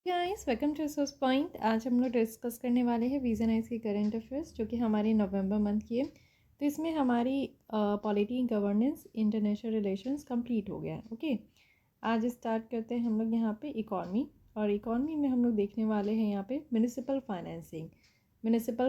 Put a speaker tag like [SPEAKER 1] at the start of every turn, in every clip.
[SPEAKER 1] Guys welcome to source point. आज हम लोग डिस्कस करने वाले हैं विजन आइज की करंट अफेयर्स जो कि हमारी नवंबर मंथ की है। तो इसमें हमारी polity governance international relations complete हो गया है। ओके, आज स्टार्ट करते हैं हम लोग यहाँ पे इकॉनमी। और इकॉनमी में हम लोग देखने वाले हैं यहाँ पे म्यूनिसिपल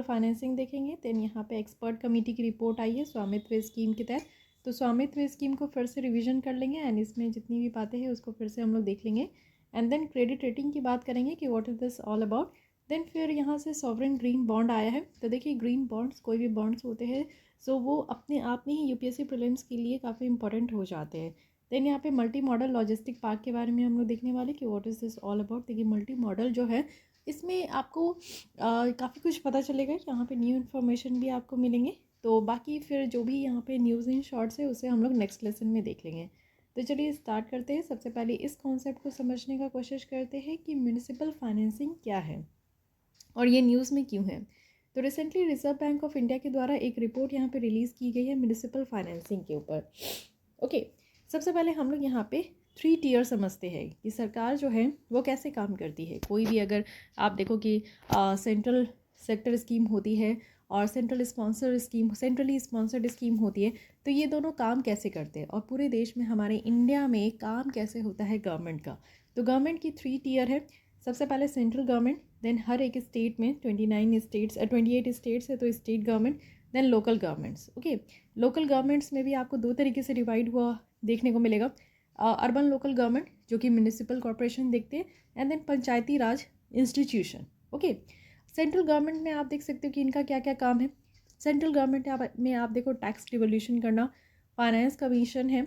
[SPEAKER 1] फाइनेंसिंग देखेंगे। देन यहाँ पे एक्सपर्ट कमेटी की रिपोर्ट आई है स्वामित्व स्कीम के तहत। तो स्वामित्व स्कीम को फिर से रिवीजन कर लेंगे एंड इसमें जितनी भी बातें हैं उसको फिर से हम लोग देख लेंगे। एंड देन क्रेडिट रेटिंग की बात करेंगे कि what is this all about. Then फिर यहाँ से सॉवरेन ग्रीन बॉन्ड आया है। तो देखिए ग्रीन बॉन्ड्स कोई भी बॉन्ड्स होते हैं सो वो अपने आप में ही यूपीएससी प्रीलिम्स के लिए काफ़ी इंपॉर्टेंट हो जाते हैं। देन यहाँ पे मल्टी मॉडल लॉजिस्टिक पार्क के बारे में हम लोग देखने वाले कि what is this all about. देखिए मल्टी मॉडल जो है इसमें आपको काफ़ी कुछ पता चलेगा। यहाँ पे न्यू इन्फॉर्मेशन भी आपको मिलेंगे। तो बाकी फिर जो भी यहाँ पे न्यूज़ इन शॉर्ट्स है उसे हम लोग नेक्स्ट लेसन में देख लेंगे। तो चलिए स्टार्ट करते हैं। सबसे पहले इस कॉन्सेप्ट को समझने का कोशिश करते हैं कि म्यूनिसिपल फाइनेंसिंग क्या है और ये न्यूज़ में क्यों है। तो recently reserve bank of India के द्वारा एक रिपोर्ट यहाँ पे रिलीज़ की गई है म्यूनिसिपल फाइनेंसिंग के ऊपर। ओके, सबसे पहले हम लोग यहाँ पे 3 टियर समझते हैं कि सरकार जो है वो कैसे काम करती है। कोई भी अगर आप देखो कि सेंट्रल सेक्टर स्कीम होती है और सेंट्रली स्पॉन्सर्ड स्कीम होती है, तो ये दोनों काम कैसे करते हैं और पूरे देश में हमारे इंडिया में काम कैसे होता है गवर्नमेंट का। तो गवर्नमेंट की 3 टियर है। सबसे पहले सेंट्रल गवर्नमेंट, देन हर एक स्टेट में 28 स्टेट्स है तो state government, then local governments. Okay, local governments में भी आपको 2 तरीके से डिवाइड हुआ देखने को मिलेगा। अर्बन लोकल गवर्नमेंट जो कि म्यूनिसिपल कॉर्पोरेशन देखते हैं, and then Panchayati Raj institution. Okay, central government में आप देख सकते हो कि इनका क्या क्या काम है। सेंट्रल गवर्नमेंट में आप देखो टैक्स डिवोल्यूशन करना, फाइनेंस कमीशन है,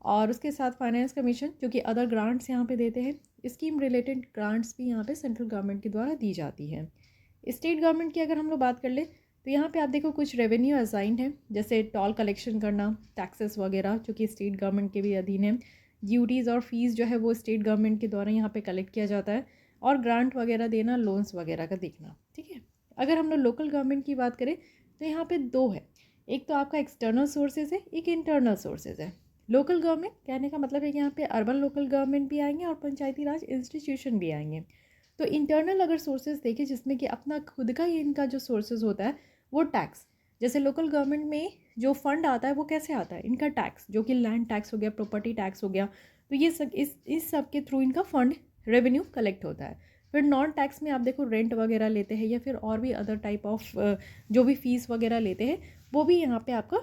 [SPEAKER 1] और उसके साथ फाइनेंस कमीशन जो कि अदर ग्रांट्स यहाँ पे देते हैं, स्कीम रिलेटेड ग्रांट्स भी यहाँ पे सेंट्रल गवर्नमेंट के द्वारा दी जाती है। स्टेट गवर्नमेंट की अगर हम लोग बात कर ले तो यहाँ पे आप देखो कुछ रेवेन्यू असाइन है, जैसे टॉल कलेक्शन करना, टैक्सेस वगैरह जो कि स्टेट गवर्नमेंट के भी अधीन है। ड्यूटीज़ और फीस जो है वो स्टेट गवर्नमेंट के द्वारा यहाँ पे कलेक्ट किया जाता है, और ग्रांट वगैरह देना, लोन्स वगैरह का देखना। ठीक है, अगर हम लोग लोकल गवर्नमेंट की बात करें तो यहाँ पे 2 है। एक तो आपका एक्सटर्नल सोर्सेज है, एक इंटरनल सोर्सेज है। लोकल गवर्नमेंट कहने का मतलब है कि यहाँ पे अर्बन लोकल गवर्नमेंट भी आएंगे और पंचायती राज इंस्टीट्यूशन भी आएंगे। तो इंटरनल अगर सोर्सेज देखें जिसमें कि अपना खुद का ही इनका जो सोर्सेज होता है वो टैक्स, जैसे लोकल गवर्नमेंट में जो फंड आता है वो कैसे आता है, इनका टैक्स जो कि लैंड टैक्स हो गया, प्रॉपर्टी टैक्स हो गया। तो ये सब इस सब के थ्रू इनका फंड रेवेन्यू कलेक्ट होता है। फिर नॉन टैक्स में आप देखो रेंट वगैरह लेते हैं या फिर और भी अदर टाइप ऑफ जो भी फीस वगैरह लेते हैं वो भी यहाँ पे आपका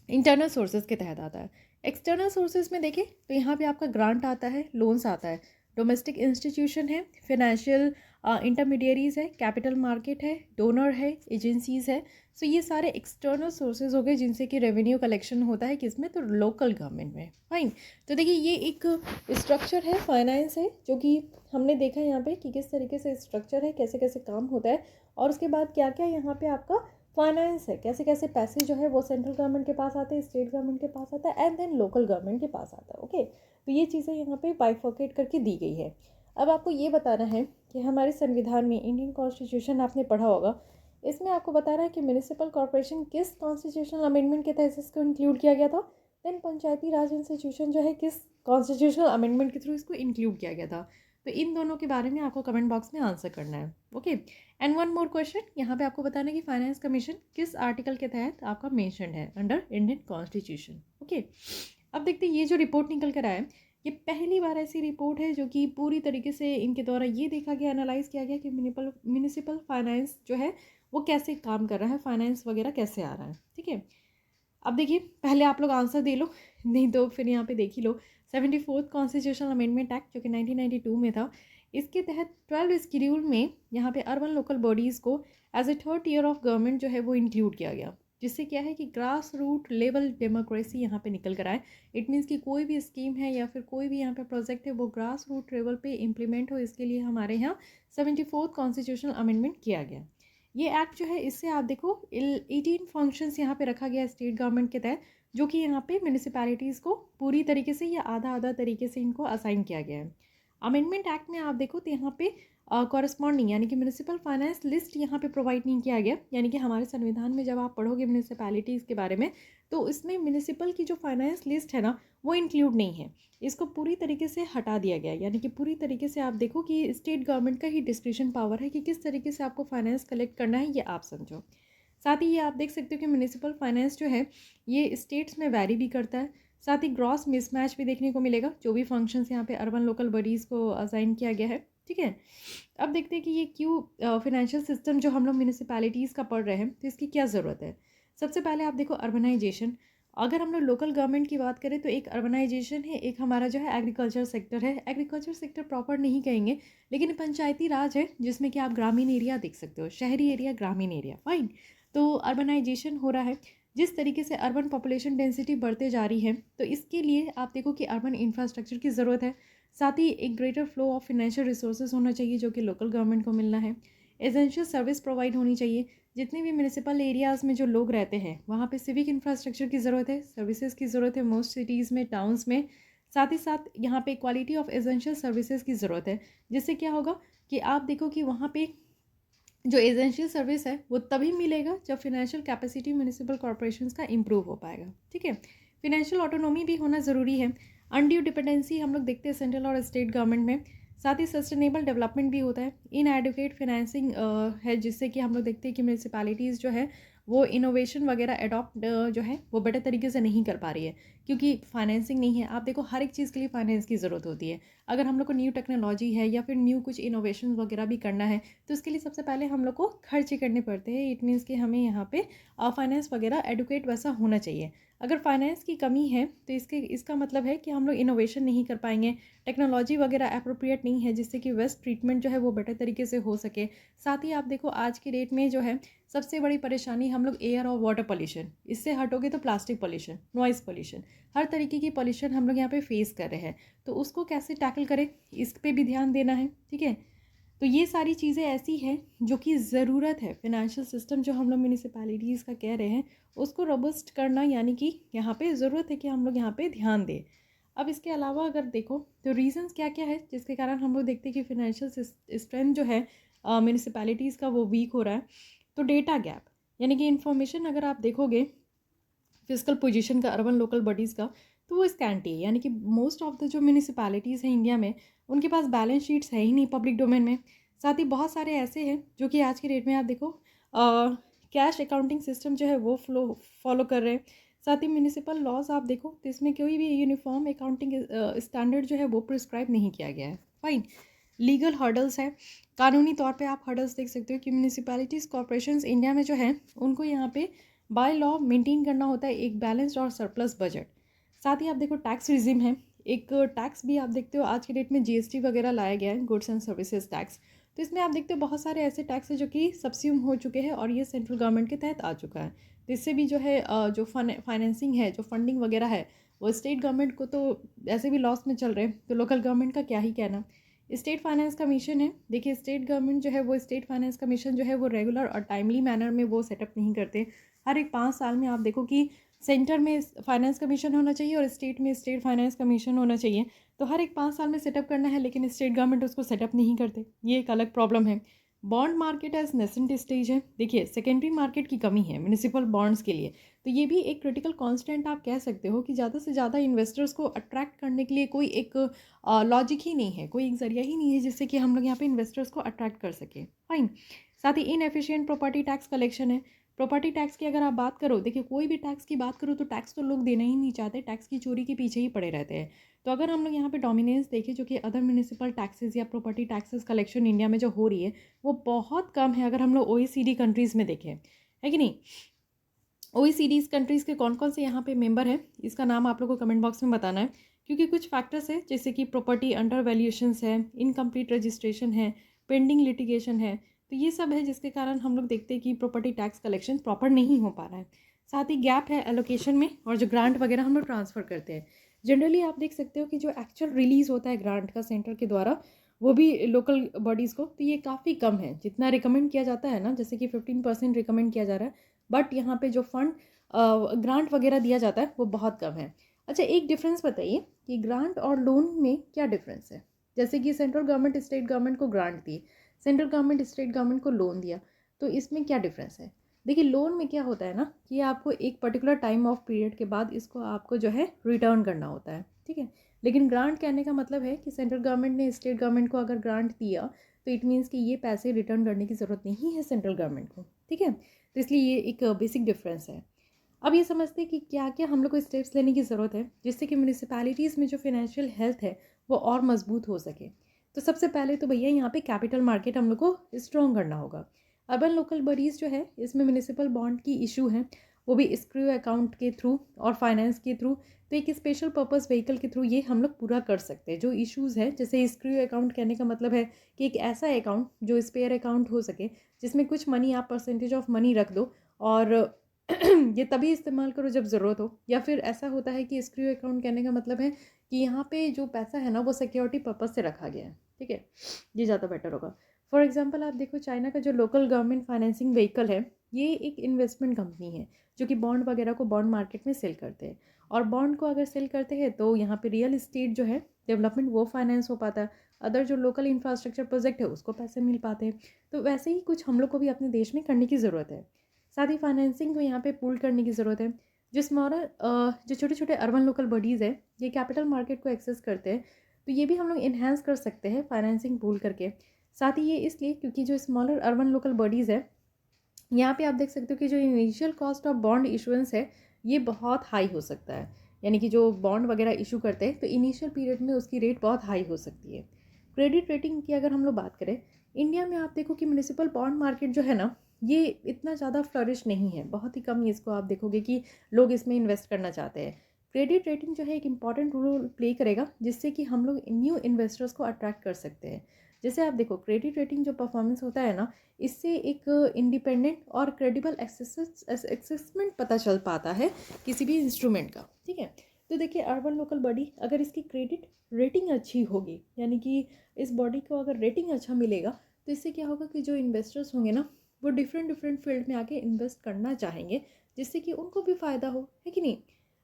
[SPEAKER 1] इंटरनल सोर्सेज के तहत आता है। एक्सटर्नल सोर्सेज में देखें तो यहाँ पे आपका ग्रांट आता है, लोन्स आता है, डोमेस्टिक इंस्टीट्यूशन है, फाइनेंशियल इंटरमीडियरीज है, कैपिटल मार्केट है, डोनर है, एजेंसीज है। सो ये सारे एक्सटर्नल सोर्सेज हो गए जिनसे कि रेवेन्यू कलेक्शन होता है किसमें, तो लोकल गवर्नमेंट में। फाइन, तो देखिए ये एक स्ट्रक्चर है, फाइनेंस है, जो कि हमने देखा यहाँ पे कि किस तरीके से स्ट्रक्चर है, कैसे कैसे काम होता है, और उसके बाद क्या क्या यहाँ पे आपका फाइनेंस है, कैसे कैसे पैसे जो है वो सेंट्रल गवर्नमेंट के पास आते हैं, स्टेट गवर्नमेंट के पास आता है, एंड देन लोकल गवर्नमेंट के पास आता है। ओके, तो ये चीज़ें यहाँ पे बाइफर्केट करके दी गई है। अब आपको ये बताना है कि हमारे संविधान में, इंडियन कॉन्स्टिट्यूशन आपने पढ़ा होगा, इसमें आपको बताना है कि म्यूनिसिपल कॉर्पोरेशन किस कॉन्स्टिट्यूशनल अमेंडमेंट के तहत इसको इंक्लूड किया गया था। देन पंचायती राज इंस्टीट्यूशन जो है किस कॉन्स्टिट्यूशनल अमेंडमेंट के थ्रू इसको इंक्लूड किया गया था। तो इन दोनों के बारे में आपको कमेंट बॉक्स में आंसर करना है। Okay, and one more question, यहाँ पे आपको बताना है कि फाइनेंस कमीशन किस आर्टिकल के तहत आपका मेंशन है अंडर इंडियन कॉन्स्टिट्यूशन। ओके, अब देखते हैं ये जो रिपोर्ट निकल कर आया, ये पहली बार ऐसी रिपोर्ट है जो कि पूरी तरीके से इनके द्वारा ये देखा गया, एनालाइज किया गया कि म्यूनिसिपल फाइनेंस जो है वो कैसे काम कर रहा है, फाइनेंस वगैरह कैसे आ रहा है। ठीक है, अब देखिए पहले आप लोग आंसर दे लो, नहीं तो फिर यहाँ पे देख ही लो। 74th कॉन्स्टिट्यूशनल अमेंडमेंट एक्ट जो कि 1992 में था, इसके तहत 12 स्केड्यूल में यहाँ पे अर्बन लोकल बॉडीज़ को as a 3rd tier of government जो है वो इंक्लूड किया गया, जिससे क्या है कि ग्रास रूट लेवल डेमोक्रेसी यहाँ पे निकल कर आए। इट मीन्स कि कोई भी स्कीम है या फिर कोई भी यहाँ पे प्रोजेक्ट है वो ग्रास रूट लेवल पे इम्प्लीमेंट हो, इसके लिए हमारे यहाँ 74th कॉन्स्टिट्यूशनल अमेंडमेंट किया गया। ये एक्ट जो है इससे आप देखो 18 फंक्शंस यहाँ पे रखा गया स्टेट गवर्नमेंट के तहत, जो कि यहाँ पे म्यूनिसिपैलिटीज़ को पूरी तरीके से या आधा आधा तरीके से इनको असाइन किया गया है। अमेंडमेंट एक्ट में आप देखो तो यहाँ पे कॉरस्पॉन्डिंग यानी कि म्यूनिसिपल फाइनेंस लिस्ट यहाँ पे प्रोवाइड नहीं किया गया, यानी कि हमारे संविधान में जब आप पढ़ोगे म्यूनिसिपैलिटीज़ के बारे में तो इसमें म्यूनिसिपल की जो फाइनेंस लिस्ट है ना वो इंक्लूड नहीं है, इसको पूरी तरीके से हटा दिया गया। यानी कि पूरी तरीके से आप देखो कि स्टेट गवर्नमेंट का ही डिस्क्रिप्शन पावर है कि किस तरीके से आपको फाइनेंस कलेक्ट करना है, ये आप समझो। साथ ही ये आप देख सकते हो कि म्यूनिसिपल फाइनेंस जो है ये स्टेट्स में वैरी भी करता है। साथ ही ग्रॉस मिसमैच भी देखने को मिलेगा, जो भी फंक्शंस यहाँ पे अर्बन लोकल बॉडीज़ को असाइन किया गया है, ठीक है। अब देखते हैं कि ये क्यों फिनेंशियल सिस्टम जो हम लोग म्यूनिसिपैलिटीज़ का पढ़ रहे हैं तो इसकी क्या ज़रूरत है। सबसे पहले आप देखो अर्बनाइजेशन। अगर हम लोग लोकल गवर्नमेंट की बात करें तो एक अर्बनाइजेशन है, एक हमारा जो है एग्रीकल्चर सेक्टर है। एग्रीकल्चर सेक्टर प्रॉपर नहीं कहेंगे लेकिन पंचायती राज है, जिसमें कि आप ग्रामीण एरिया देख सकते हो, शहरी एरिया, ग्रामीण एरिया, फाइन। तो अर्बनाइजेशन हो रहा है, जिस तरीके से अर्बन पॉपुलेशन डेंसिटी बढ़ते जा रही है तो इसके लिए आप देखो कि अर्बन इंफ्रास्ट्रक्चर की ज़रूरत है। साथ ही एक greater flow of financial resources होना चाहिए जो कि लोकल गवर्नमेंट को मिलना है। एसेंशियल सर्विस प्रोवाइड होनी चाहिए, जितने भी म्यूनिसिपल एरियाज़ में जो लोग रहते हैं वहाँ पे सिविक इंफ्रास्ट्रक्चर की ज़रूरत है, सर्विसेज की ज़रूरत है मोस्ट सिटीज़ में, टाउन्स में। साथ ही साथ यहाँ पे क्वालिटी ऑफ एसेंशियल सर्विसेज की ज़रूरत है, जिससे क्या होगा कि आप देखो कि वहाँ पे जो एसेंशियल सर्विस है वो तभी मिलेगा जब फिनेंशियल कैपेसिटी म्यूनिसिपल कॉर्पोरेशंस का इम्प्रूव हो पाएगा, ठीक है। फिनेंशियल ऑटोनॉमी भी होना ज़रूरी है। अनड्यू डिपेंडेंसी हम लोग देखते हैं सेंट्रल और स्टेट गवर्नमेंट में। साथ ही सस्टेनेबल डेवलपमेंट भी होता है। इनएडुकेट फाइनेंसिंग है, जिससे कि हम लोग देखते हैं कि म्यूनिसिपैलिटीज़ जो है वो इनोवेशन वगैरह अडॉप्ट जो है वो बेटर तरीके से नहीं कर पा रही है, क्योंकि फाइनेंसिंग नहीं है। आप देखो हर एक चीज़ के लिए फाइनेंस की ज़रूरत होती है। अगर हम लोग को न्यू टेक्नोलॉजी है या फिर न्यू कुछ इनोवेशन वगैरह भी करना है तो उसके लिए सबसे पहले हम लोग को खर्चे करने पड़ते हैं। इट मीन्स कि हमें यहाँ पे फाइनेंस वगैरह एडुकेट वैसा होना चाहिए। अगर फाइनेंस की कमी है तो इसका मतलब है कि हम लोग इनोवेशन नहीं कर पाएंगे, टेक्नोलॉजी वगैरह अप्रोप्रिएट नहीं है जिससे कि वेस्ट ट्रीटमेंट जो है वो बेटर तरीके से हो सके। साथ ही आप देखो आज की डेट में जो है सबसे बड़ी परेशानी हम लोग एयर और वाटर पॉल्यूशन, इससे हटोगे तो प्लास्टिक पॉल्यूशन, नॉइज़ पॉल्यूशन, हर तरीके की पॉल्यूशन हम लोग यहाँ पे फेस कर रहे हैं। तो उसको कैसे टैकल करें इस पे भी ध्यान देना है, ठीक है। तो ये सारी चीज़ें ऐसी हैं जो कि ज़रूरत है। फिनेंशियल सिस्टम जो हम लोग म्यूनिसिपैलिटीज़ का कह रहे हैं उसको रोबस्ट करना, यानी कि यहाँ पे ज़रूरत है कि हम लोग यहाँ पे ध्यान दें। अब इसके अलावा अगर देखो तो रीजंस क्या क्या है जिसके कारण हम लोग देखते हैं कि फिनेंशियल स्ट्रेंथ जो है म्यूनिसिपैलिटीज़ का वो वीक हो रहा है। तो डेटा गैप, यानी कि इन्फॉर्मेशन अगर आप देखोगे फिजिकल पोजीशन का अर्बन लोकल बॉडीज़ का तो वो स्कैंटी है। यानी कि मोस्ट ऑफ द जो म्यूनिसिपैलिटीज़ हैं इंडिया में उनके पास बैलेंस शीट्स है ही नहीं पब्लिक डोमेन में। साथ ही बहुत सारे ऐसे हैं जो कि आज की डेट में आप देखो कैश अकाउंटिंग सिस्टम जो है वो फॉलो कर रहे हैं। साथ ही म्यूनिसिपल लॉज आप देखो तो इसमें कोई भी यूनिफॉर्म अकाउंटिंग स्टैंडर्ड जो है वो प्रिस्क्राइब नहीं किया गया है, फाइन। लीगल हर्डल्स है, कानूनी तौर पे आप हर्डल्स देख सकते हो कि म्यूनिसिपैलिटीज़ कॉर्पोरेशंस इंडिया में जो है उनको यहाँ पे बाय लॉ मेंटेन करना होता है एक बैलेंस्ड और सरप्लस बजट। साथ ही आप देखो टैक्स रिजिम है, एक टैक्स भी आप देखते हो आज की डेट में जीएसटी वगैरह लाया गया है, गुड्स एंड सर्विसेज टैक्स। तो इसमें आप देखते हो बहुत सारे ऐसे टैक्स है जो कि सब्स्यूम हो चुके हैं और ये सेंट्रल गवर्नमेंट के तहत आ चुका है। तो इससे भी जो है जो फाइनेंसिंग है, जो फंडिंग वगैरह है वो स्टेट गवर्नमेंट को तो ऐसे भी लॉस में चल रहे हैं, तो लोकल गवर्नमेंट का क्या ही कहना। स्टेट फाइनेंस कमीशन है, देखिए स्टेट गवर्नमेंट जो है वो स्टेट फाइनेंस कमीशन जो है वो रेगुलर और टाइमली मैनर में वो सेटअप नहीं करते। हर एक 5 साल में आप देखो कि सेंटर में फाइनेंस कमीशन होना चाहिए और स्टेट में स्टेट फाइनेंस कमीशन होना चाहिए। तो हर एक 5 साल में सेटअप करना है लेकिन स्टेट गवर्नमेंट उसको सेटअप नहीं करते, ये एक अलग प्रॉब्लम है। Bond market as nascent stage है, देखिए सेकेंडरी मार्केट की कमी है म्यूनिसिपल बॉन्ड्स के लिए। तो ये भी एक क्रिटिकल कॉन्स्टेंट आप कह सकते हो कि ज़्यादा से ज़्यादा इन्वेस्टर्स को अट्रैक्ट करने के लिए कोई एक लॉजिक ही नहीं है, कोई एक जरिया ही नहीं है जिससे कि हम लोग यहाँ पे इन्वेस्टर्स को अट्रैक्ट कर सकें, फाइन। साथ ही इनएफिशिएंट प्रॉपर्टी टैक्स कलेक्शन है। प्रॉपर्टी टैक्स की अगर आप बात करो, देखिए कोई भी टैक्स की बात करो तो टैक्स तो लोग देना ही नहीं चाहते, टैक्स की चोरी के पीछे ही पड़े रहते हैं। तो अगर हम लोग यहाँ पे डोमिनेंस देखें जो कि अदर म्यूनिसिपल टैक्सेस या प्रॉपर्टी टैक्सेस कलेक्शन इंडिया में जो हो रही है वो बहुत कम है अगर हम लोग OECD कंट्रीज़ में देखें, है कि नहीं। OECD कंट्रीज़ के कौन कौन से यहाँ पे मेंबर हैं इसका नाम आप लोग को कमेंट बॉक्स में बताना है, क्योंकि कुछ फैक्टर्स है जैसे कि प्रॉपर्टी अंडर वैल्यूएशंस है, इनकम्प्लीट रजिस्ट्रेशन है, पेंडिंग लिटिगेशन है। तो ये सब है जिसके कारण हम लोग देखते हैं कि प्रॉपर्टी टैक्स कलेक्शन प्रॉपर नहीं हो पा रहा है। साथ ही गैप है एलोकेशन में और जो ग्रांट वगैरह हम लोग ट्रांसफ़र करते हैं। जनरली आप देख सकते हो कि जो एक्चुअल रिलीज़ होता है ग्रांट का सेंटर के द्वारा वो भी लोकल बॉडीज़ को, तो ये काफ़ी कम है जितना रिकमेंड किया जाता है ना, जैसे कि 15% रिकमेंड किया जा रहा है, बट यहाँ पे जो फंड ग्रांट वगैरह दिया जाता है वो बहुत कम है। अच्छा एक डिफरेंस बताइए कि ग्रांट और लोन में क्या डिफरेंस है। जैसे कि सेंट्रल गवर्नमेंट स्टेट गवर्नमेंट को ग्रांट दी, सेंट्रल गवर्नमेंट स्टेट गवर्नमेंट को लोन दिया, तो इसमें क्या डिफरेंस है? देखिए लोन में क्या होता है ना कि आपको एक पर्टिकुलर टाइम ऑफ पीरियड के बाद इसको आपको जो है रिटर्न करना होता है, ठीक है। लेकिन ग्रांट कहने का मतलब है कि सेंट्रल गवर्नमेंट ने स्टेट गवर्नमेंट को अगर ग्रांट दिया तो इट मीन्स कि ये पैसे रिटर्न करने की ज़रूरत नहीं है सेंट्रल गवर्नमेंट को, ठीक है। तो इसलिए ये एक बेसिक डिफरेंस है। अब ये समझते हैं कि क्या क्या हम लोग को स्टेप्स लेने की ज़रूरत है जिससे कि म्यूनिसिपैलिटीज़ में जो फाइनेंशियल हेल्थ है वो और मजबूत हो सके। तो सबसे पहले तो भैया यहाँ पे कैपिटल मार्केट हम लोग को स्ट्रॉन्ग करना होगा। अर्बन लोकल बॉडीज़ जो है इसमें म्यूनिसिपल बॉन्ड की इशू है, वो भी स्क्रू अकाउंट के थ्रू और फाइनेंस के थ्रू, तो एक स्पेशल पर्पस व्हीकल के थ्रू ये हम लोग पूरा कर सकते हैं जो इश्यूज़ है। जैसे स्क्रू अकाउंट कहने का मतलब है कि एक ऐसा अकाउंट जो स्पेयर अकाउंट हो सके जिसमें कुछ मनी आप परसेंटेज ऑफ मनी रख दो और ये तभी इस्तेमाल करो जब ज़रूरत हो। या फिर ऐसा होता है कि स्क्रू अकाउंट कहने का मतलब है कि यहाँ पे जो पैसा है ना वो सिक्योरिटी पर्पस से रखा गया है, ठीक है, ये ज़्यादा बेटर होगा। फॉर एग्जांपल आप देखो चाइना का जो लोकल गवर्नमेंट फाइनेंसिंग व्हीकल है ये एक इन्वेस्टमेंट कंपनी है जो कि बॉन्ड वगैरह को बॉन्ड मार्केट में सेल करते हैं, और बॉन्ड को अगर सेल करते हैं तो यहाँ पे रियल इस्टेट जो है डेवलपमेंट वो फाइनेंस हो पाता है, अदर जो लोकल इंफ्रास्ट्रक्चर प्रोजेक्ट है उसको पैसे मिल पाते हैं। तो वैसे ही कुछ हम लोग को भी अपने देश में करने की ज़रूरत है। साथ ही फाइनेंसिंग को यहाँ पे पूल करने की ज़रूरत है। जो स्मॉलर जो छोटे छोटे अर्बन लोकल बॉडीज़ है ये कैपिटल मार्केट को एक्सेस करते हैं, तो ये भी हम लोग इन्हेंस कर सकते हैं फाइनेंसिंग पूल करके। साथ ही ये इसलिए क्योंकि जो स्मॉलर अर्बन लोकल बॉडीज़ है यहाँ पे आप देख सकते हो कि जो initial cost of bond issuance है ये बहुत हाई हो सकता है, यानी कि जो बॉन्ड वगैरह इशू करते हैं तो इनिशियल पीरियड में उसकी रेट बहुत हाई हो सकती है। क्रेडिट रेटिंग की अगर हम लोग बात करें, इंडिया में आप देखो कि म्यूनिसिपल बॉन्ड मार्केट जो है ना ये इतना ज़्यादा फ्लरिश नहीं है, बहुत ही कम इसको आप देखोगे कि लोग इसमें इन्वेस्ट करना चाहते हैं। क्रेडिट रेटिंग जो है एक इंपॉर्टेंट रोल प्ले करेगा जिससे कि हम लोग न्यू इन्वेस्टर्स को अट्रैक्ट कर सकते हैं। जैसे आप देखो क्रेडिट रेटिंग जो परफॉर्मेंस होता है ना इससे एक इंडिपेंडेंट और क्रेडिबल असेसमेंट पता चल पाता है किसी भी इंस्ट्रूमेंट का, ठीक है। तो देखिए अर्बन लोकल बॉडी अगर इसकी क्रेडिट रेटिंग अच्छी होगी, यानी कि इस बॉडी को अगर रेटिंग अच्छा मिलेगा तो इससे क्या होगा कि जो इन्वेस्टर्स होंगे ना वो डिफरेंट डिफरेंट फील्ड में आके इन्वेस्ट करना चाहेंगे जिससे कि उनको भी फ़ायदा हो, है कि नहीं।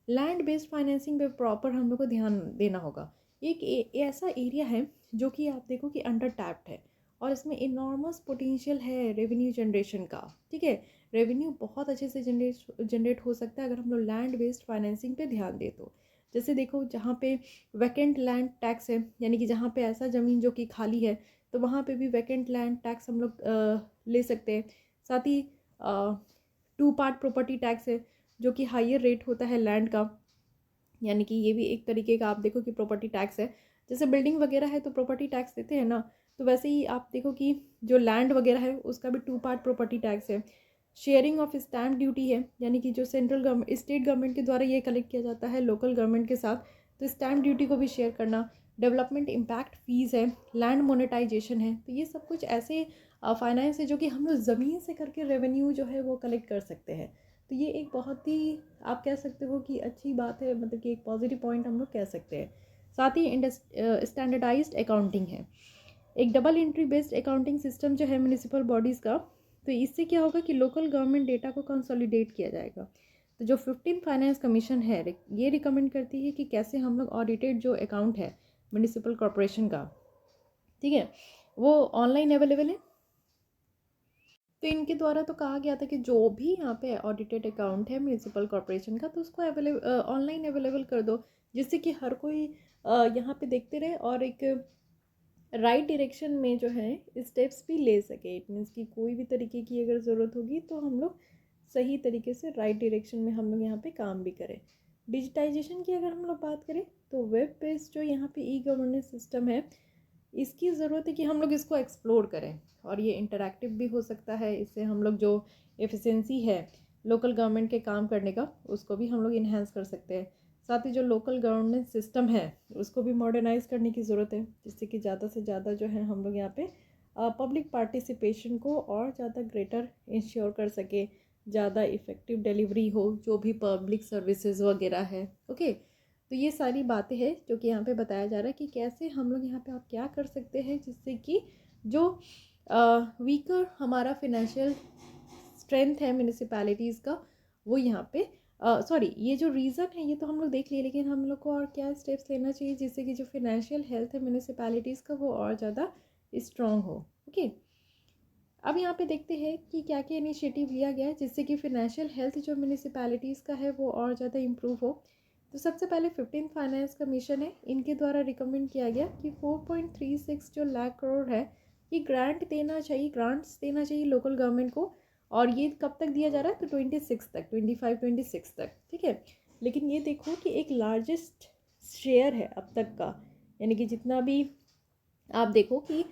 [SPEAKER 1] लैंड बेस्ड फाइनेंसिंग पे प्रॉपर हम लोग को ध्यान देना होगा। एक ऐसा एरिया है जो कि आप देखो कि अंडर टैप्ड है और इसमें इनॉर्मस पोटेंशियल है रेवेन्यू जनरेशन का, ठीक है। रेवेन्यू बहुत अच्छे से जनरेट हो सकता है अगर हम लोग लैंड बेस्ड फाइनेंसिंग पे ध्यान दें तो। जैसे देखो जहाँ पे वैकेंट लैंड टैक्स है, यानी कि जहाँ पे ऐसा ज़मीन जो कि खाली है तो वहाँ पे भी वैकेंट लैंड टैक्स हम लोग ले सकते हैं। साथ ही टू पार्ट प्रॉपर्टी टैक्स है जो कि हाइयर रेट होता है लैंड का, यानी कि ये भी एक तरीके का आप देखो कि प्रॉपर्टी टैक्स है। जैसे बिल्डिंग वगैरह है तो प्रॉपर्टी टैक्स देते हैं ना, तो वैसे ही आप देखो कि जो लैंड वगैरह है उसका भी टू पार्ट प्रॉपर्टी टैक्स है। शेयरिंग ऑफ स्टैम्प ड्यूटी है, यानी कि जो सेंट्रल गवर्नमेंट स्टेट गवर्नमेंट के द्वारा ये कलेक्ट किया जाता है लोकल गवर्नमेंट के साथ, तो स्टैम्प ड्यूटी को भी शेयर करना। डेवलपमेंट इम्पैक्ट फीस है, लैंड मोनेटाइजेशन है, तो ये सब कुछ ऐसे फाइनेंस है जो कि हम लोग ज़मीन से करके रेवेन्यू जो है वो कलेक्ट कर सकते हैं। तो ये एक बहुत ही आप कह सकते हो कि अच्छी बात है, मतलब कि एक पॉजिटिव पॉइंट हम लोग कह सकते हैं। साथ ही स्टैंडर्डाइज्ड अकाउंटिंग है, एक double entry based accounting system जो है म्यूनिसिपल बॉडीज़ का। तो इससे क्या होगा कि लोकल गवर्नमेंट डेटा को कंसोलिडेट किया जाएगा। तो जो 15 फाइनेंस कमीशन है ये रिकमेंड करती है कि कैसे हम लोग ऑडिटेड जो अकाउंट है म्यूनिसिपल कॉरपोरेशन का, ठीक है, वो ऑनलाइन अवेलेबल है। तो इनके द्वारा तो कहा गया था कि जो भी यहाँ पे ऑडिटेड अकाउंट है म्यूनिसिपल कॉरपोरेशन का तो उसको ऑनलाइन अवेलेबल कर दो, जिससे कि हर कोई यहाँ पे देखते रहे और एक राइट डायरेक्शन में जो है स्टेप्स भी ले सके। इट मीन्स कि कोई भी तरीके की अगर ज़रूरत होगी तो हम लोग सही तरीके से राइट डायरेक्शन में हम लोग यहाँ पे काम भी करें। डिजिटाइजेशन की अगर हम लोग बात करें तो वेब बेस्ड जो यहाँ पे ई गवर्नेंस सिस्टम है इसकी ज़रूरत है कि हम लोग इसको एक्सप्लोर करें, और ये इंटरैक्टिव भी हो सकता है। इससे हम लोग जो एफिशिएंसी है लोकल गवर्नमेंट के काम करने का उसको भी हम लोग इन्हेंस कर सकते हैं। साथ ही जो लोकल गवर्नेंस सिस्टम है उसको भी मॉडर्नाइज करने की ज़रूरत है, जिससे कि ज़्यादा से ज़्यादा जो है हम लोग यहाँ पे पब्लिक पार्टिसिपेशन को और ज़्यादा ग्रेटर इंश्योर कर सके, ज़्यादा इफ़ेक्टिव डिलीवरी हो जो भी पब्लिक सर्विसेज वगैरह है। ओके, तो ये सारी बातें हैं जो कि यहाँ पे बताया जा रहा है कि कैसे हम लोग यहाँ पे आप क्या कर सकते हैं जिससे कि जो वीकर हमारा फिनेंशियल स्ट्रेंथ है म्यूनिसिपैलिटीज़ का वो यहाँ पे सॉरी, ये जो रीज़न है ये तो हम लोग देख लिए, लेकिन हम लोग को और क्या स्टेप्स लेना चाहिए जिससे कि जो फिनेंशियल हेल्थ है म्यूनिसिपैलिटीज़ का वो और ज़्यादा स्ट्रॉन्ग हो। ओके, अब यहाँ पे देखते हैं कि क्या क्या इनिशिएटिव लिया गया है जिससे कि फिनेंशियल हेल्थ जो म्यूनिसिपैलिटीज़ का है वो और ज़्यादा इम्प्रूव हो। तो सबसे पहले 15th फाइनेंस कमीशन है, इनके द्वारा रिकमेंड किया गया कि 4.36 जो लाख करोड़ है ये ग्रांट्स देना चाहिए लोकल गवर्नमेंट को। और ये कब तक दिया जा रहा है, तो 26 तक, 25-26 तक, ठीक है। लेकिन ये देखो कि एक लार्जेस्ट शेयर है अब तक का, यानी कि जितना भी आप देखो कि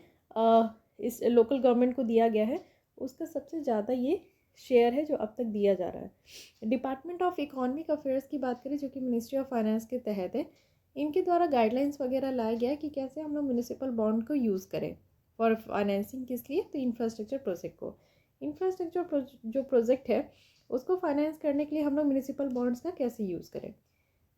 [SPEAKER 1] इस लोकल गवर्नमेंट को दिया गया है उसका सबसे ज़्यादा ये शेयर है जो अब तक दिया जा रहा है। डिपार्टमेंट ऑफ इकोनॉमिक अफेयर्स की बात करें जो कि मिनिस्ट्री ऑफ फाइनेंस के तहत है, इनके द्वारा गाइडलाइंस वगैरह लाया गया है कि कैसे हम लोग म्यूनिसिपल बॉन्ड को यूज़ करें फॉर फाइनेंसिंग, किस लिए, तो इंफ्रास्ट्रक्चर प्रोजेक्ट को। इंफ्रास्ट्रक्चर जो प्रोजेक्ट है उसको फाइनेंस करने के लिए हम लोग म्यूनिसिपल बॉन्ड्स का कैसे यूज़ करें।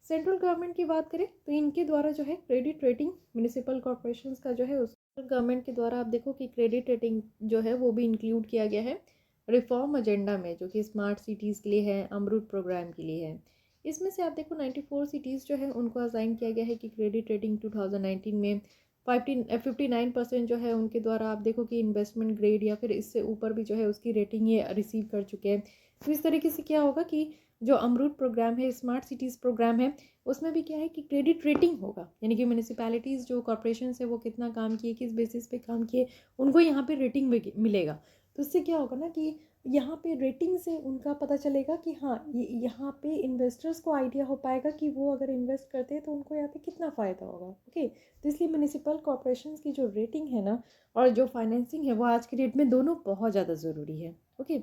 [SPEAKER 1] सेंट्रल गवर्नमेंट की बात करें तो इनके द्वारा जो है क्रेडिट रेटिंग म्यूनिसिपल कॉर्पोरेशंस का जो है उस गवर्नमेंट के द्वारा आप देखो कि क्रेडिट रेटिंग जो है वो भी इंक्लूड किया गया है रिफॉर्म एजेंडा में, जो कि स्मार्ट सिटीज़ के लिए है, अमरूद प्रोग्राम के लिए है। इसमें से आप देखो 94 सिटीज़ जो है उनको असाइन किया गया है कि क्रेडिट रेटिंग 2019 में 59% जो है उनके द्वारा आप देखो कि इन्वेस्टमेंट ग्रेड या फिर इससे ऊपर भी जो है उसकी रेटिंग ये रिसीव कर चुके हैं। तो इस तरीके से क्या होगा कि जो अमरूद प्रोग्राम है, स्मार्ट सिटीज़ प्रोग्राम है, उसमें भी क्या है कि क्रेडिट रेटिंग होगा, यानी कि म्यूनिसिपैलिटीज़ जो कॉर्पोरेशन है वो कितना काम किए, किस बेसिस पे काम किए, उनको यहाँ पे रेटिंग मिलेगा। तो इससे क्या होगा ना कि यहाँ पे रेटिंग से उनका पता चलेगा कि हाँ यहाँ पे इन्वेस्टर्स को आइडिया हो पाएगा कि वो अगर इन्वेस्ट करते हैं तो उनको यहाँ पे कितना फ़ायदा होगा। ओके, तो इसलिए म्यूनिसिपल कॉर्पोरेशन की जो रेटिंग है ना और जो फाइनेंसिंग है वो आज के डेट में दोनों बहुत ज़्यादा ज़रूरी है। Okay,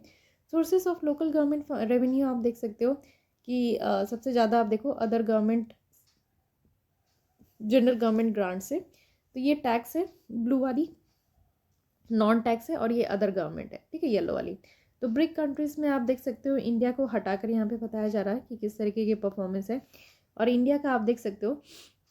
[SPEAKER 1] sources of local government revenue आप देख सकते हो कि सबसे ज़्यादा आप देखो other government general government grant से, तो ये टैक्स है ब्लू वाली, नॉन टैक्स है, और ये अदर गवर्नमेंट है, ठीक है, येलो वाली। तो ब्रिक कंट्रीज़ में आप देख सकते हो इंडिया को हटाकर यहाँ पे बताया जा रहा है कि किस तरीके की परफॉर्मेंस है। और इंडिया का आप देख सकते हो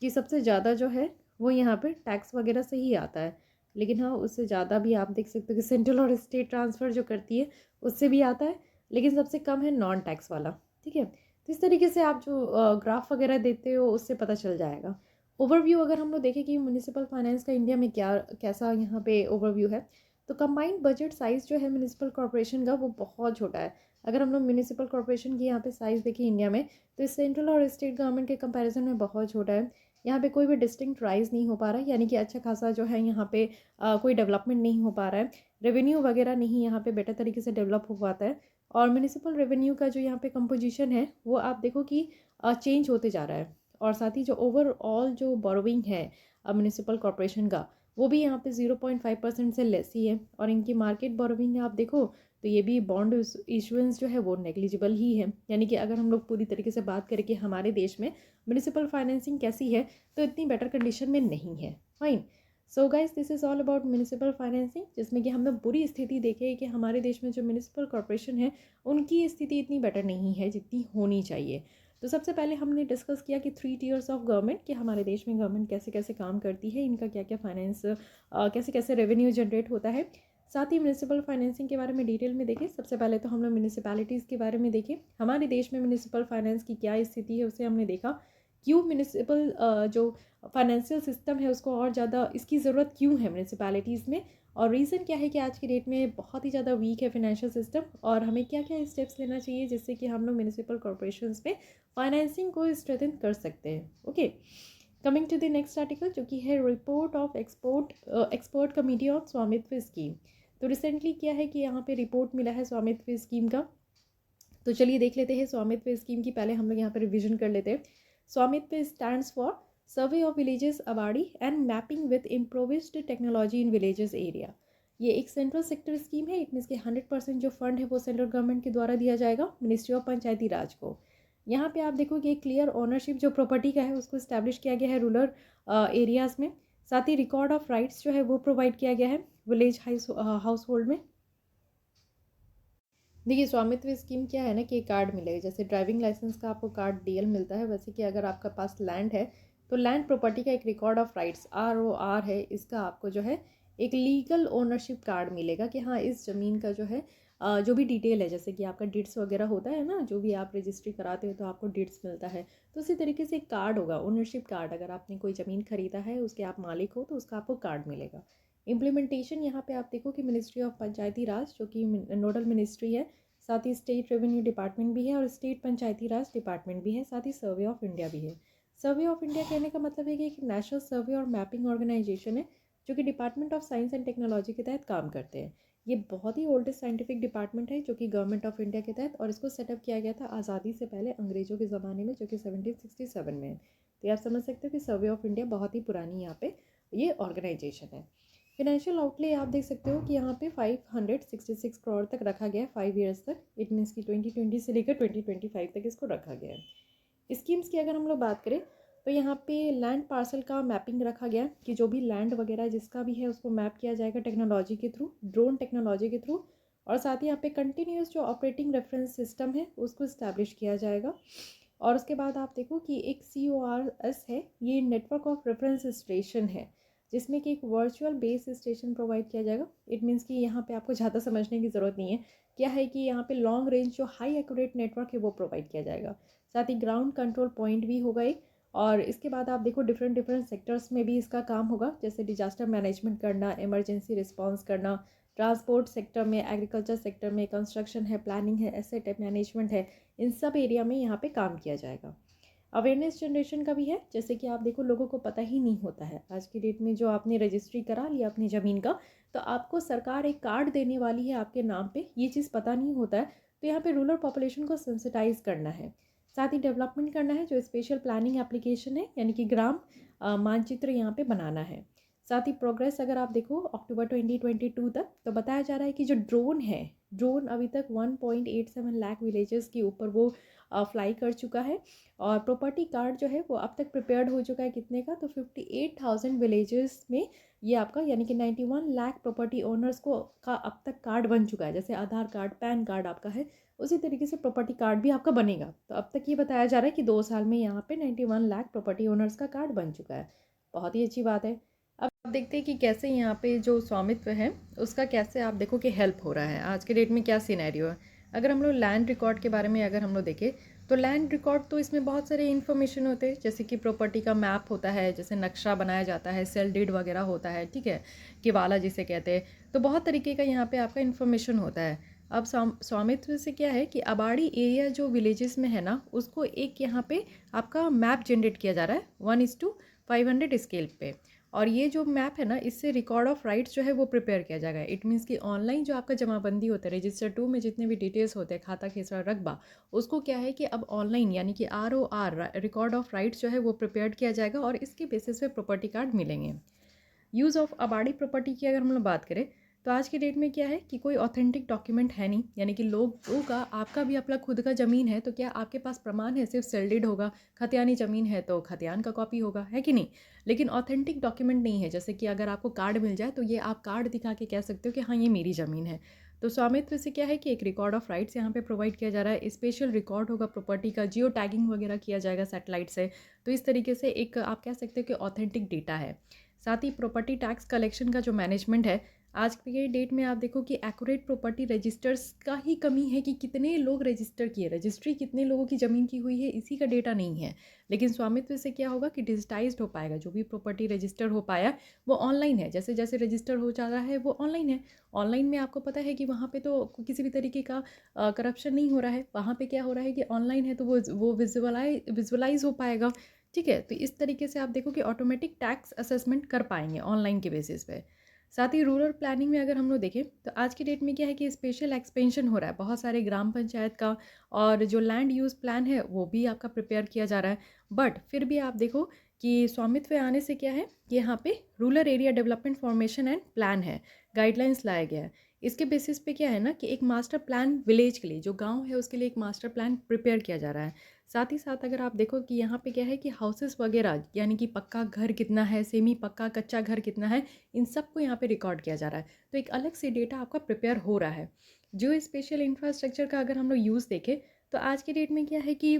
[SPEAKER 1] कि सबसे ज़्यादा जो है वो यहाँ पे टैक्स वगैरह से ही आता है, लेकिन हाँ उससे ज़्यादा भी आप देख सकते हो कि सेंट्रल और स्टेट ट्रांसफ़र जो करती है उससे भी आता है, लेकिन सबसे कम है नॉन टैक्स वाला, ठीक है। तो इस तरीके से आप जो ग्राफ वगैरह देते हो उससे पता चल जाएगा। ओवरव्यू अगर हम लोग देखें कि म्यूनिसिपल फाइनेंस का इंडिया में क्या कैसा यहाँ पे ओवरव्यू है, तो कंबाइंड बजट साइज़ जो है म्यूनिसिपल कॉर्पोरेशन का वो बहुत छोटा है। अगर हम लोग म्यूनिसिपल कॉर्पोरेशन की यहाँ पे साइज़ देखें इंडिया में, तो इस सेंट्रल और स्टेट गवर्नमेंट के कंपैरिजन में बहुत छोटा है। यहाँ पे कोई भी डिस्टिंक्ट राइज नहीं हो पा रहा है, यानी कि अच्छा खासा जो है यहाँ पे कोई डेवलपमेंट नहीं हो पा रहा है, रेवेन्यू वगैरह नहीं यहाँ पे बेटर तरीके से डेवलप हो पाता है। और म्यूनिसिपल रेवेन्यू का जो यहाँ पे कंपोजिशन है वो आप देखो कि चेंज होते जा रहा है। और साथ ही जो ओवरऑल जो बोरोइंग है म्यूनिसिपल कॉर्पोरेशन का वो भी यहाँ पे 0.5% से लेस ही है। और इनकी मार्केट बोरोइंग आप देखो तो ये भी बॉन्ड इशुएंस जो है वो नेग्लिजिबल ही है। यानी कि अगर हम लोग पूरी तरीके से बात करें कि हमारे देश में म्यूनिसिपल फाइनेंसिंग कैसी है, तो इतनी बेटर कंडीशन में नहीं है। Fine, so guys this is all about municipal financing, जिसमें कि हमने बुरी स्थिति देखी है कि हमारे देश में जो म्यूनिसिपल कॉर्पोरेशन है उनकी स्थिति इतनी बेटर नहीं है जितनी होनी चाहिए। तो सबसे पहले हमने डिस्कस किया कि 3 टियर्स ऑफ गवर्नमेंट, कि हमारे देश में गवर्नमेंट कैसे कैसे काम करती है, इनका क्या क्या फाइनेंस कैसे कैसे रेवेन्यू जनरेट होता है। साथ ही म्यूनिसिपल फाइनेंसिंग के बारे में डिटेल में देखें। सबसे पहले तो हम लोग म्यूनिसिपैलिटीज़ के बारे में देखें, हमारे देश में म्यूनिसिपल फाइनेंस की क्या स्थिति है उसे हमने देखा। क्यों म्यूनिसिपल जो फाइनेंशियल सिस्टम है उसको और ज़्यादा इसकी ज़रूरत क्यों है म्यूनिसिपैलिटीज़ में, और रीज़न क्या है कि आज की डेट में बहुत ही ज़्यादा वीक है फाइनेंशियल सिस्टम, और हमें क्या क्या स्टेप्स लेना चाहिए जिससे कि हम लोग म्यूनिसिपल कॉर्पोरेशंस में फाइनेंसिंग को स्ट्रेंथन कर सकते हैं। Okay, coming to the next article जो कि है report of expert committee of Svamitva scheme. तो रिसेंटली क्या है कि यहाँ पे रिपोर्ट मिला है स्वामित्व स्कीम का। तो चलिए देख लेते हैं स्वामित्व स्कीम की, पहले हम लोग यहाँ पे रिविजन कर लेते हैं। Svamitva stands for survey of villages abadi and mapping with improvised technology in villages area. ये एक सेंट्रल सेक्टर स्कीम है। इट मीन्स के 100% जो फंड है वो सेंट्रल गवर्नमेंट के द्वारा दिया जाएगा मिनिस्ट्री ऑफ पंचायती राज को। यहाँ पे आप देखो कि एक क्लियर ओनरशिप जो प्रॉपर्टी का है उसको इस्टेब्लिश किया गया है रूरल एरियाज़ में। साथ ही रिकॉर्ड ऑफ राइट्स जो है वो प्रोवाइड किया गया है विलेज हाउस होल्ड में। देखिए स्वामित्व स्कीम क्या है ना कि कार्ड मिलेगा, जैसे ड्राइविंग लाइसेंस का आपको कार्ड डीएल मिलता है, वैसे कि अगर आपका पास लैंड है तो लैंड प्रॉपर्टी का एक रिकॉर्ड ऑफ राइट्स ROR है, इसका आपको जो है एक लीगल ओनरशिप कार्ड मिलेगा कि हाँ इस ज़मीन का जो है जो भी डिटेल है, जैसे कि आपका डिट्स वगैरह होता है ना, जो भी आप रजिस्ट्री कराते हो तो आपको डिट्स मिलता है, तो उसी तरीके से एक कार्ड होगा, ओनरशिप कार्ड। अगर आपने कोई ज़मीन खरीदा है, उसके आप मालिक हो, तो उसका आपको कार्ड मिलेगा। इम्प्लीमेंटेशन यहाँ पे आप देखो कि मिनिस्ट्री ऑफ पंचायती राज, जो कि नोडल मिनिस्ट्री है, साथ ही स्टेट रेवेन्यू डिपार्टमेंट भी है और स्टेट पंचायती राज डिपार्टमेंट भी है, साथ ही सर्वे ऑफ इंडिया भी है। सर्वे ऑफ इंडिया कहने का मतलब है कि एक नेशनल सर्वे और मैपिंग ऑर्गेनाइजेशन है, जो कि department of science and technology के तहत काम करते हैं। ये बहुत ही ओल्डेस्ट साइंटिफिक डिपार्टमेंट है, जो कि गवर्नमेंट ऑफ इंडिया के तहत, और इसको सेटअप किया गया था आज़ादी से पहले अंग्रेज़ों के ज़माने में, जो कि 1767 में है। तो आप समझ सकते हो कि सर्वे ऑफ इंडिया बहुत ही पुरानी यहाँ पे ये ऑर्गेनाइजेशन है। फिनेंशियल आउटले आप देख सकते हो कि यहाँ पे 566 करोड़ तक रखा गया है 5 ईयर्स तक। इट मीन्स कि 2020 से लेकर 2025 तक इसको रखा गया है। स्कीम्स की अगर हम लोग बात करें तो यहाँ पे लैंड पार्सल का मैपिंग रखा गया कि जो भी लैंड वगैरह जिसका भी है उसको मैप किया जाएगा टेक्नोलॉजी के थ्रू, ड्रोन टेक्नोलॉजी के थ्रू। और साथ ही यहाँ पे कंटिन्यूस जो ऑपरेटिंग रेफरेंस सिस्टम है उसको इस्टेब्लिश किया जाएगा। और उसके बाद आप देखो कि एक CORS है, ये नेटवर्क ऑफ रेफरेंस स्टेशन है, जिसमें कि एक वर्चुअल बेस स्टेशन प्रोवाइड किया जाएगा। इट मीन्स कि यहाँ पे आपको ज़्यादा समझने की ज़रूरत नहीं है। क्या है कि यहाँ पे लॉन्ग रेंज जो हाई एक्यूरेट नेटवर्क है वो प्रोवाइड किया जाएगा। साथ ही ग्राउंड कंट्रोल पॉइंट भी होगा एक। और इसके बाद आप देखो डिफरेंट डिफरेंट सेक्टर्स में भी इसका काम होगा, जैसे डिजास्टर मैनेजमेंट करना, इमरजेंसी रिस्पॉन्स करना, ट्रांसपोर्ट सेक्टर में, एग्रीकल्चर सेक्टर में, कंस्ट्रक्शन है, प्लानिंग है, एसेट मैनेजमेंट है, इन सब एरिया में यहाँ पे काम किया जाएगा। अवेयरनेस जनरेशन का भी है, जैसे कि आप देखो लोगों को पता ही नहीं होता है आज की डेट में, जो आपने रजिस्ट्री करा लिया अपनी ज़मीन का, तो आपको सरकार एक कार्ड देने वाली है आपके नाम पे, ये चीज़ पता नहीं होता है। तो यहाँ पे रूरल पॉपुलेशन को सेंसिटाइज करना है, साथ ही डेवलपमेंट करना है, जो स्पेशल प्लानिंग एप्लीकेशन है, यानी कि ग्राम मानचित्र यहाँ पे बनाना है। साथ ही प्रोग्रेस अगर आप देखो अक्टूबर 2022 तक, तो बताया जा रहा है कि जो ड्रोन है, ड्रोन अभी तक 1.87 लाख विलेजेस के ऊपर वो फ्लाई कर चुका है। और प्रॉपर्टी कार्ड जो है वो अब तक प्रिपेयर्ड हो चुका है कितने का, तो 58,000 विलेजेस में ये आपका, यानी कि 91 लाख प्रॉपर्टी ओनर्स को का अब तक कार्ड बन चुका है। जैसे आधार कार्ड, पैन कार्ड आपका है, उसी तरीके से प्रॉपर्टी कार्ड भी आपका बनेगा। तो अब तक ये बताया जा रहा है कि 2 साल में यहाँ पे 91 लाख प्रॉपर्टी ओनर्स का कार्ड बन चुका है। बहुत ही अच्छी बात है। अब देखते हैं कि कैसे यहाँ पे जो स्वामित्व है उसका कैसे आप देखो कि हेल्प हो रहा है। आज के डेट में क्या सिनेरियो है, अगर हम लोग लैंड रिकॉर्ड के बारे में अगर हम लोग देखें, तो लैंड रिकॉर्ड तो इसमें बहुत सारे इन्फॉर्मेशन होते हैं, जैसे कि प्रॉपर्टी का मैप होता है, जैसे नक्शा बनाया जाता है, सेल डीड वगैरह होता है, ठीक है, किवाला जिसे कहते हैं। तो बहुत तरीके का यहाँ पे आपका इन्फॉर्मेशन होता है। अब स्वामित्व से क्या है कि अबाड़ी एरिया जो विलेजेस में है ना, उसको एक यहाँ पे आपका मैप जनरेट किया जा रहा है 1:500 स्केल पे। और ये जो मैप है ना, इससे रिकॉर्ड ऑफ राइट्स जो है वो प्रिपेयर किया जाएगा। इट मीन्स कि ऑनलाइन जो आपका जमाबंदी होता है, रजिस्टर 2 में जितने भी डिटेल्स होते हैं, खाता खेसरा रकबा, उसको क्या है कि अब ऑनलाइन, यानी कि ROR रिकॉर्ड ऑफ राइट्स जो है वो प्रिपेयर किया जाएगा, और इसके बेसिस पे प्रॉपर्टी कार्ड मिलेंगे। यूज़ ऑफ अबाड़ी प्रॉपर्टी की अगर हम लोग बात करें, तो आज की डेट में क्या है कि कोई ऑथेंटिक डॉक्यूमेंट है नहीं, यानी कि लोगों का, आपका भी अपना खुद का ज़मीन है तो क्या आपके पास प्रमाण है, सिर्फ सेल्डेड होगा। खतियानी ज़मीन है तो खतियान का कॉपी होगा, है कि नहीं, लेकिन ऑथेंटिक डॉक्यूमेंट नहीं है। जैसे कि अगर आपको कार्ड मिल जाए तो ये आप कार्ड दिखा के कह सकते हो कि हाँ ये मेरी ज़मीन है। तो स्वामित्व से क्या है कि एक रिकॉर्ड ऑफ राइट्स यहाँ पे प्रोवाइड किया जा रहा है, स्पेशल रिकॉर्ड होगा प्रॉपर्टी का, जियो टैगिंग वगैरह किया जाएगा सैटेलाइट से। तो इस तरीके से एक आप कह सकते हो कि ऑथेंटिक डेटा है। साथ ही प्रॉपर्टी टैक्स कलेक्शन का जो मैनेजमेंट है, आज के डेट में आप देखो कि एक्यूरेट प्रॉपर्टी रजिस्टर्स का ही कमी है, कि कितने लोग रजिस्टर किए, रजिस्ट्री कितने लोगों की ज़मीन की हुई है, इसी का डेटा नहीं है। लेकिन स्वामित्व से क्या होगा कि डिजिटाइज्ड हो पाएगा, जो भी प्रॉपर्टी रजिस्टर हो पाया वो ऑनलाइन है। जैसे जैसे रजिस्टर हो जा रहा है वो ऑनलाइन है। ऑनलाइन में आपको पता है कि वहाँ पे तो किसी भी तरीके का करप्शन नहीं हो रहा है। वहाँ पे क्या हो रहा है कि ऑनलाइन है तो वो विजुअलाइज हो पाएगा, ठीक है। तो इस तरीके से आप देखो कि ऑटोमेटिक टैक्स असेसमेंट कर पाएंगे ऑनलाइन के बेसिस पे। साथ ही रूरल प्लानिंग में अगर हम लोग देखें, तो आज की डेट में क्या है कि स्पेशल एक्सपेंशन हो रहा है बहुत सारे ग्राम पंचायत का, और जो लैंड यूज़ प्लान है वो भी आपका प्रिपेयर किया जा रहा है। बट फिर भी आप देखो कि स्वामित्व आने से क्या है कि यहाँ पे rural area development formation and plan है, गाइडलाइंस लाया गया है। इसके बेसिस पे क्या है ना कि एक मास्टर प्लान विलेज के लिए, जो गांव है उसके लिए एक मास्टर प्लान प्रिपेयर किया जा रहा है। साथ ही साथ अगर आप देखो कि यहाँ पे क्या है कि हाउसेस वगैरह, यानी कि पक्का घर कितना है, सेमी पक्का कच्चा घर कितना है, इन सबको यहाँ पे रिकॉर्ड किया जा रहा है। तो एक अलग से डेटा आपका प्रिपेयर हो रहा है। जो स्पेशल इंफ्रास्ट्रक्चर का अगर हम लोग यूज़ देखें, तो आज की डेट में क्या है कि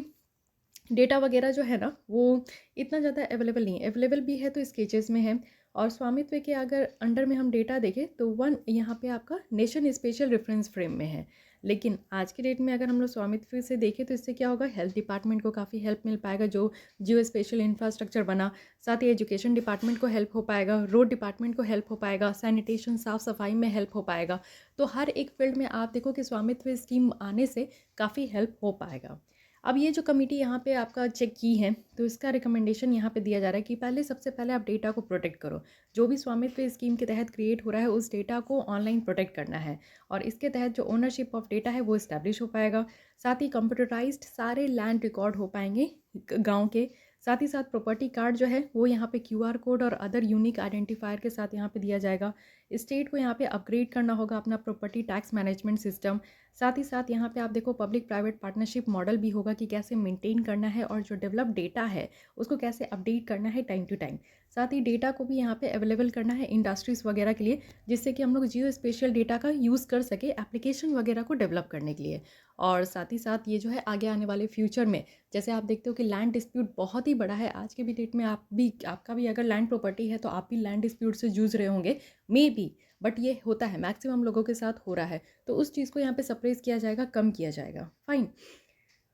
[SPEAKER 1] डेटा वगैरह जो है ना वो इतना ज़्यादा अवेलेबल नहीं है, अवेलेबल भी है तो स्केचेस में है। और स्वामित्व के अगर अंडर में हम डेटा देखें तो 1 यहाँ पे आपका नेशन स्पेशल रेफरेंस फ्रेम में है। लेकिन आज के डेट में अगर हम लोग स्वामित्व से देखें तो इससे क्या होगा, हेल्थ डिपार्टमेंट को काफ़ी हेल्प मिल पाएगा, जो जियो स्पेशल इंफ्रास्ट्रक्चर बना। साथ ही एजुकेशन डिपार्टमेंट को हेल्प हो पाएगा, रोड डिपार्टमेंट को हेल्प हो पाएगा, सैनिटेशन साफ़ सफाई में हेल्प हो पाएगा। तो हर एक फील्ड में आप देखो कि स्वामित्व स्कीम आने से काफ़ी हेल्प हो पाएगा। अब ये जो कमेटी यहाँ पे आपका चेक की है तो इसका रिकमेंडेशन यहाँ पे दिया जा रहा है कि पहले सबसे पहले आप डेटा को प्रोटेक्ट करो। जो भी स्वामित्व स्कीम के तहत क्रिएट हो रहा है उस डेटा को ऑनलाइन प्रोटेक्ट करना है, और इसके तहत जो ओनरशिप ऑफ डेटा है वो इस्टेब्लिश हो पाएगा। साथ ही कंप्यूटराइज्ड सारे लैंड रिकॉर्ड हो पाएंगे गाँव के। साथ ही साथ प्रॉपर्टी कार्ड जो है वो यहाँ पे QR कोड और अदर यूनिक आइडेंटिफायर के साथ यहाँ पे दिया जाएगा। स्टेट को यहाँ पे अपग्रेड करना होगा अपना प्रॉपर्टी टैक्स मैनेजमेंट सिस्टम। साथ ही साथ यहाँ पे आप देखो पब्लिक प्राइवेट पार्टनरशिप मॉडल भी होगा कि कैसे मेंटेन करना है और जो डेवलप डेटा है उसको कैसे अपडेट करना है टाइम टू टाइम। साथ ही डेटा को भी यहाँ पे अवेलेबल करना है इंडस्ट्रीज़ वगैरह के लिए, जिससे कि हम लोग जियो स्पेशल डेटा का यूज़ कर सके एप्लीकेशन वगैरह को डेवलप करने के लिए। और साथ ही साथ ये जो है आगे आने वाले फ्यूचर में, जैसे आप देखते हो कि लैंड डिस्प्यूट बहुत ही बड़ा है आज के भी डेट में, आपका भी अगर लैंड प्रॉपर्टी है तो आप भी लैंड डिस्प्यूट से जूझ रहे होंगे मे बी, बट ये होता है, मैक्सिमम लोगों के साथ हो रहा है। तो उस चीज़ को यहाँ पे सप्रेस किया जाएगा, कम किया जाएगा। फाइन।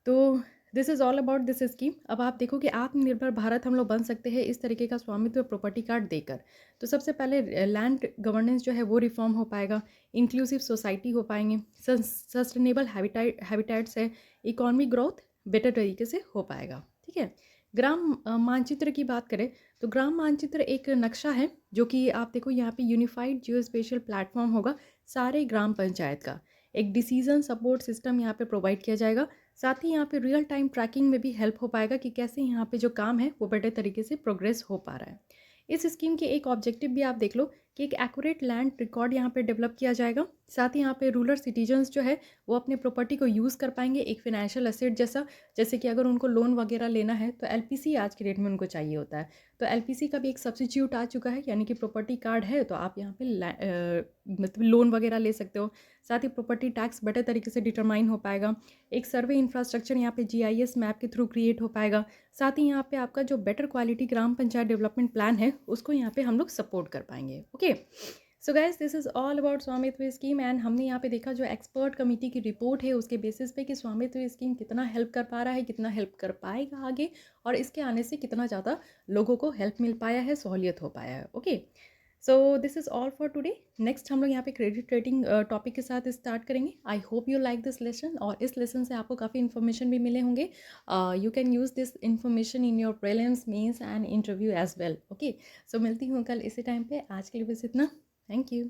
[SPEAKER 1] तो this is all about this scheme. अब आप देखो कि आत्मनिर्भर भारत हम लोग बन सकते हैं इस तरीके का स्वामित्व प्रॉपर्टी कार्ड देकर। तो सबसे पहले लैंड गवर्नेंस जो है वो रिफॉर्म हो पाएगा, इंक्लूसिव सोसाइटी हो पाएंगे, सस्टेनेबल हैबिटेट्स है, इकोनॉमिक ग्रोथ बेटर तरीके से हो पाएगा। ठीक है। ग्राम मानचित्र की बात करें तो ग्राम मानचित्र एक नक्शा है जो कि आप देखो यहाँ पे यूनिफाइड जियो स्पेशल प्लेटफॉर्म होगा सारे ग्राम पंचायत का। एक डिसीजन सपोर्ट सिस्टम यहाँ पे प्रोवाइड किया जाएगा। साथ ही यहाँ पे रियल टाइम ट्रैकिंग में भी हेल्प हो पाएगा कि कैसे यहाँ पे जो काम है वो बेटर तरीके से प्रोग्रेस हो पा रहा है। इस स्कीम के एक ऑब्जेक्टिव भी आप देख लो कि एक एक्यूरेट लैंड रिकॉर्ड यहाँ पे डेवलप किया जाएगा। साथ ही यहाँ पे रूरल सिटीजन्स जो है वो अपने प्रॉपर्टी को यूज़ कर पाएंगे एक फिनेंशियल एसेट जैसा। जैसे कि अगर उनको लोन वगैरह लेना है तो LPC आज के डेट में उनको चाहिए होता है, तो LPC का भी एक सब्सिट्यूट आ चुका है, यानी कि प्रॉपर्टी कार्ड है तो आप यहाँ पे मतलब लोन वगैरह ले सकते हो। साथ ही प्रॉपर्टी टैक्स बेटर तरीके से डिटरमाइन हो पाएगा। एक सर्वे इंफ्रास्ट्रक्चर यहाँ पे GIS मैप के थ्रू क्रिएट हो पाएगा। साथ ही यहाँ पे आपका जो बेटर क्वालिटी ग्राम पंचायत डेवलपमेंट प्लान है उसको यहाँ पे हम लोग सपोर्ट कर पाएंगे। Okay, so guys this is all about स्वामित्व स्कीम। एंड हमने यहाँ पे देखा जो एक्सपर्ट कमेटी की रिपोर्ट है उसके बेसिस पे कि स्वामित्व स्कीम कितना हेल्प कर पा रहा है, कितना हेल्प कर पाएगा आगे, और इसके आने से कितना ज़्यादा लोगों को हेल्प मिल पाया है, सहूलियत हो पाया है। Okay, so this is all for today. Next हम लोग यहाँ पे क्रेडिट रेटिंग टॉपिक के साथ स्टार्ट करेंगे। I hope you like this lesson, और इस लेसन से आपको काफ़ी इन्फॉर्मेशन भी मिले होंगे। You can use this information in your prelims, mains and interview as well. Okay, so मिलती हूँ कल इसी टाइम पे। आज के लिए बस इतना। Thank you.